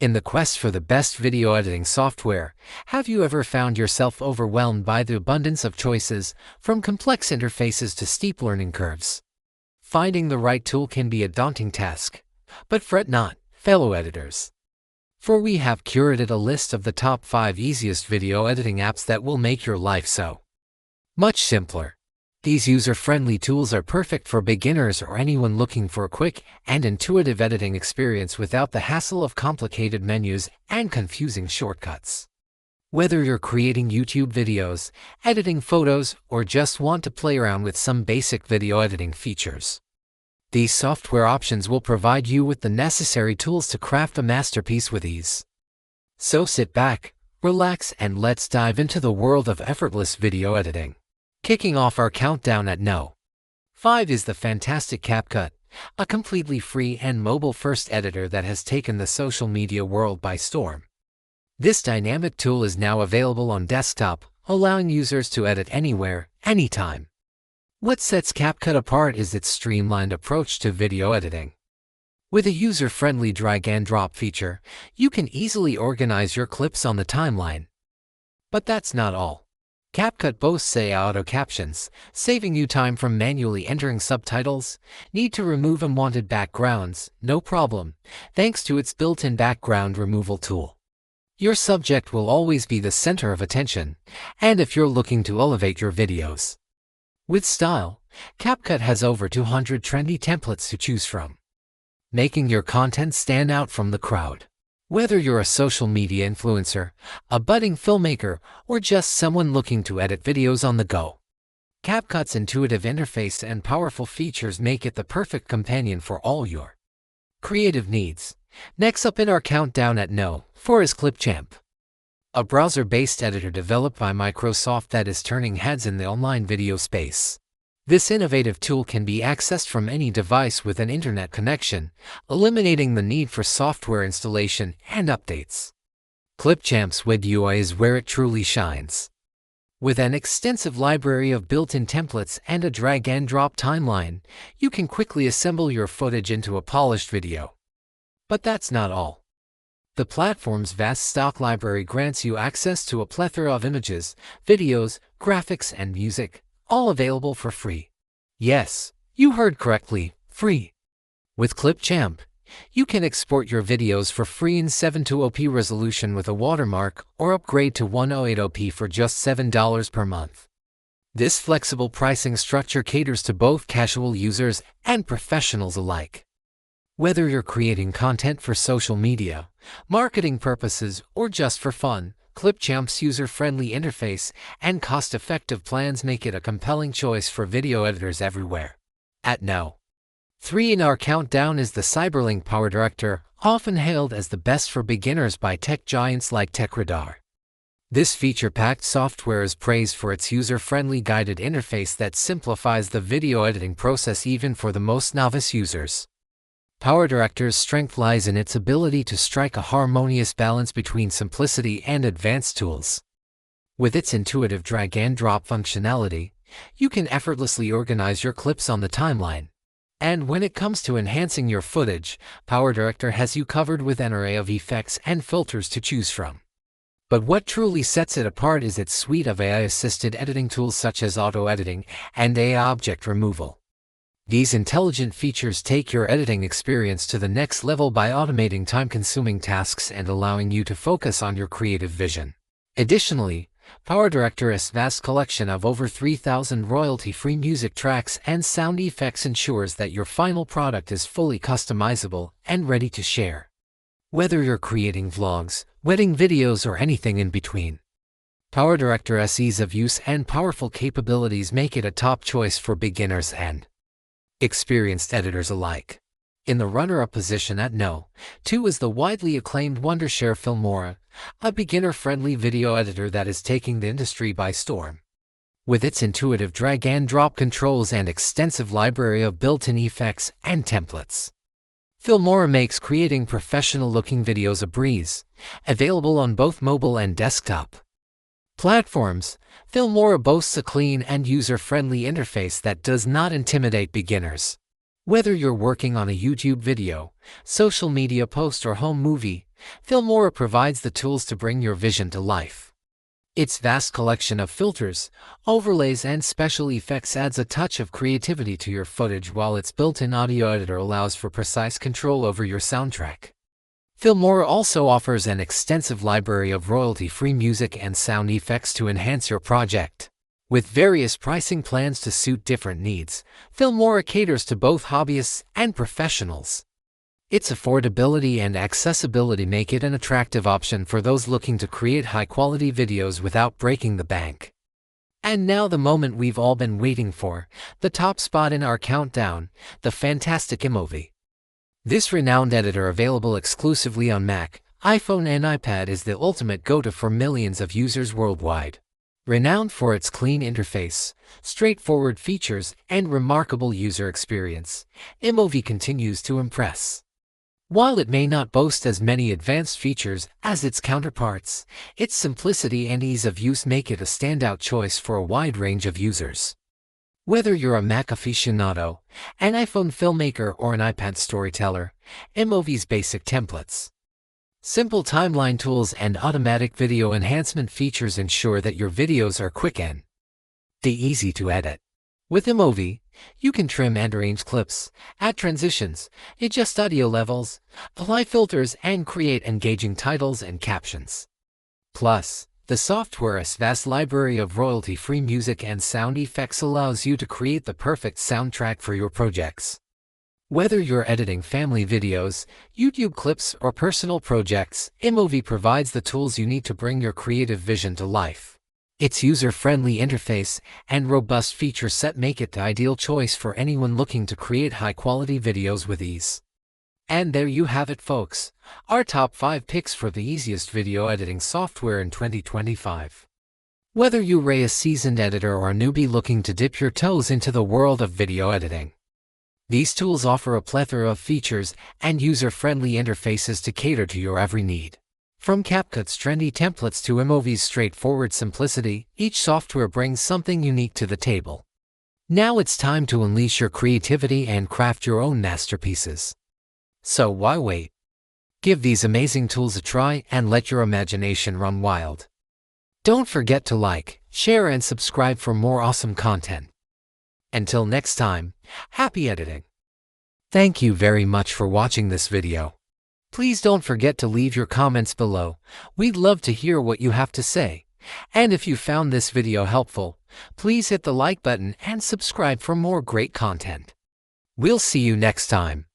In the quest for the best video editing software, have you ever found yourself overwhelmed by the abundance of choices, from complex interfaces to steep learning curves? Finding the right tool can be a daunting task, but fret not, fellow editors. For we have curated a list of the top 5 easiest video editing apps that will make your life so much simpler. These user-friendly tools are perfect for beginners or anyone looking for a quick and intuitive editing experience without the hassle of complicated menus and confusing shortcuts. Whether you're creating YouTube videos, editing photos, or just want to play around with some basic video editing features, these software options will provide you with the necessary tools to craft a masterpiece with ease. So sit back, relax, and let's dive into the world of effortless video editing. Kicking off our countdown at No. 5 is the fantastic CapCut, a completely free and mobile-first editor that has taken the social media world by storm. This dynamic tool is now available on desktop, allowing users to edit anywhere, anytime. What sets CapCut apart is its streamlined approach to video editing. With a user-friendly drag-and-drop feature, you can easily organize your clips on the timeline. But that's not all. CapCut boasts AI auto captions, saving you time from manually entering subtitles. Need to remove unwanted backgrounds? No problem, thanks to its built-in background removal tool. Your subject will always be the center of attention, and if you're looking to elevate your videos with style, CapCut has over 200 trendy templates to choose from, making your content stand out from the crowd. Whether you're a social media influencer, a budding filmmaker, or just someone looking to edit videos on the go, CapCut's intuitive interface and powerful features make it the perfect companion for all your creative needs. Next up in our countdown at No. 4 is Clipchamp, a browser-based editor developed by Microsoft that is turning heads in the online video space. This innovative tool can be accessed from any device with an internet connection, eliminating the need for software installation and updates. Clipchamp's web UI is where it truly shines. With an extensive library of built-in templates and a drag-and-drop timeline, you can quickly assemble your footage into a polished video. But that's not all. The platform's vast stock library grants you access to a plethora of images, videos, graphics, and music, all available for free. Yes, you heard correctly, free. With Clipchamp, you can export your videos for free in 720p resolution with a watermark or upgrade to 1080p for just $7 per month. This flexible pricing structure caters to both casual users and professionals alike. Whether you're creating content for social media, marketing purposes, or just for fun, Clipchamp's user-friendly interface and cost-effective plans make it a compelling choice for video editors everywhere. At No. 3 in our countdown is the Cyberlink PowerDirector, often hailed as the best for beginners by tech giants like TechRadar. This feature-packed software is praised for its user-friendly guided interface that simplifies the video editing process even for the most novice users. PowerDirector's strength lies in its ability to strike a harmonious balance between simplicity and advanced tools. With its intuitive drag-and-drop functionality, you can effortlessly organize your clips on the timeline. And when it comes to enhancing your footage, PowerDirector has you covered with an array of effects and filters to choose from. But what truly sets it apart is its suite of AI-assisted editing tools such as auto-editing and AI object removal. These intelligent features take your editing experience to the next level by automating time-consuming tasks and allowing you to focus on your creative vision. Additionally, PowerDirector's vast collection of over 3,000 royalty-free music tracks and sound effects ensures that your final product is fully customizable and ready to share. Whether you're creating vlogs, wedding videos, or anything in between, PowerDirector's ease of use and powerful capabilities make it a top choice for beginners and experienced editors alike. In the runner-up position at No. 2 is the widely acclaimed Wondershare Filmora, a beginner-friendly video editor that is taking the industry by storm. With its intuitive drag-and-drop controls and extensive library of built-in effects and templates, Filmora makes creating professional-looking videos a breeze, available on both mobile and desktop platforms. Filmora boasts a clean and user-friendly interface that does not intimidate beginners. Whether you're working on a YouTube video, social media post, or home movie, Filmora provides the tools to bring your vision to life. Its vast collection of filters, overlays, and special effects adds a touch of creativity to your footage, while its built-in audio editor allows for precise control over your soundtrack. Filmora also offers an extensive library of royalty-free music and sound effects to enhance your project. With various pricing plans to suit different needs, Filmora caters to both hobbyists and professionals. Its affordability and accessibility make it an attractive option for those looking to create high-quality videos without breaking the bank. And now the moment we've all been waiting for, the top spot in our countdown, the fantastic iMovie. This renowned editor, available exclusively on Mac, iPhone and iPad, is the ultimate go-to for millions of users worldwide. Renowned for its clean interface, straightforward features, and remarkable user experience, iMovie continues to impress. While it may not boast as many advanced features as its counterparts, its simplicity and ease of use make it a standout choice for a wide range of users. Whether you're a Mac aficionado, an iPhone filmmaker, or an iPad storyteller, iMovie's basic templates, simple timeline tools, and automatic video enhancement features ensure that your videos are quick and easy to edit. With iMovie, you can trim and arrange clips, add transitions, adjust audio levels, apply filters, and create engaging titles and captions. Plus, the software's vast library of royalty-free music and sound effects allows you to create the perfect soundtrack for your projects. Whether you're editing family videos, YouTube clips, or personal projects, iMovie provides the tools you need to bring your creative vision to life. Its user-friendly interface and robust feature set make it the ideal choice for anyone looking to create high-quality videos with ease. And there you have it, folks, our top 5 picks for the easiest video editing software in 2025. Whether you're a seasoned editor or a newbie looking to dip your toes into the world of video editing, these tools offer a plethora of features and user-friendly interfaces to cater to your every need. From CapCut's trendy templates to iMovie's straightforward simplicity, each software brings something unique to the table. Now it's time to unleash your creativity and craft your own masterpieces. So why wait? Give these amazing tools a try and let your imagination run wild. Don't forget to like, share, and subscribe for more awesome content. Until next time, happy editing! Thank you very much for watching this video. Please don't forget to leave your comments below. We'd love to hear what you have to say. And if you found this video helpful, please hit the like button and subscribe for more great content. We'll see you next time.